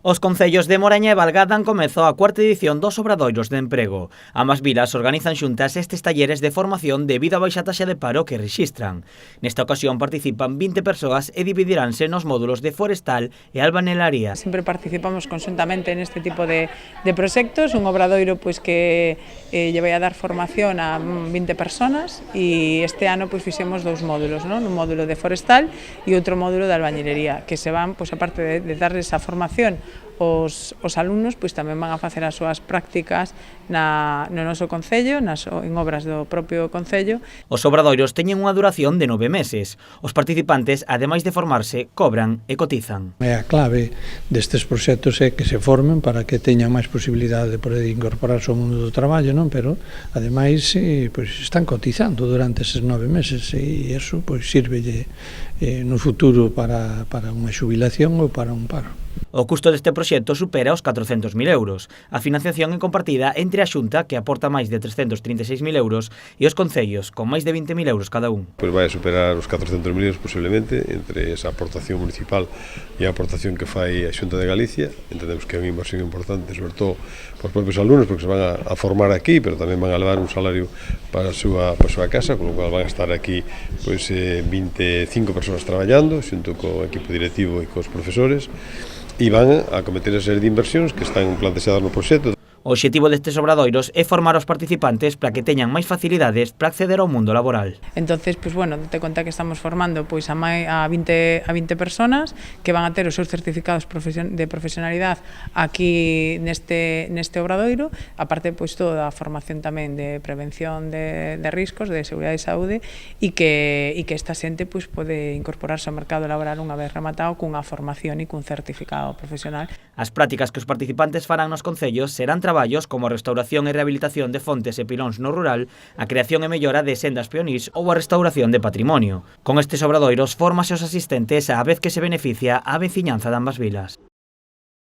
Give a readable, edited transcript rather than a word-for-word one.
Os concellos de Moreña e Valga dan comezo á cuarta edición dos obradoiros de emprego. Ambas vilas organizan xuntas estes talleres de formación debido á baixa taxa de paro que rexistran. Nesta ocasión participan 20 persoas e dividiránse nos módulos de forestal e albanelaría. Sempre participamos conxuntamente neste tipo de proxectos, un obradoiro pois que lle vai a dar formación a 20 personas e este ano pois fixemos dous módulos, non? Un módulo de forestal e outro módulo de albañilería, que se van, pois aparte de darles a formación, os alumnos pois tamén van a facer as súas prácticas no noso concello, en obras do propio concello. Os obradoiros teñen unha duración de 9 meses. Os participantes, ademais de formarse, cobran e cotizan. A clave destes proxectos é que se formen para que teñan máis posibilidade de poder incorporarse ao mundo do traballo, non? Pero ademais pois están cotizando durante eses 9 meses e iso pois sírvelle no futuro para unha xubilación ou para un paro. O custo deste proxecto supera os 400.000 euros. A financiación é compartida entre a Xunta, que aporta máis de 336.000 euros, e os concellos, con máis de 20.000 euros cada un. Pois vai a superar os 400.000 euros posiblemente, entre esa aportación municipal e a aportación que fai a Xunta de Galicia. Entendemos que é unha inversión importante, sobre todo para os propios alumnos, porque se van a formar aquí, pero tamén van a levar un salario para a súa casa, con o cual van a estar aquí pois 25 persoas traballando, xunto co equipo directivo e cos profesores, e van a cometer a serie de inversións que están plantexadas no proxecto. O obxectivo destes obradoiros é formar os participantes para que teñan máis facilidades para acceder ao mundo laboral. Entonces, pois bueno, te conta que estamos formando pois a 20 personas que van a ter os seus certificados de profesionalidade aquí neste obradoiro, aparte pois toda a formación tamén de prevención de riscos, de seguridade e saúde e que esta xente pois pode incorporarse ao mercado laboral unha vez rematado cunha formación e cun certificado profesional. As prácticas que os participantes farán nos concellos serán traballos como a restauración e rehabilitación de fontes e pilóns no rural, a creación e mellora de sendas peonís ou a restauración de patrimonio. Con estes obradoiros fórmase os asistentes á vez que se beneficia a veciñanza de ambas vilas.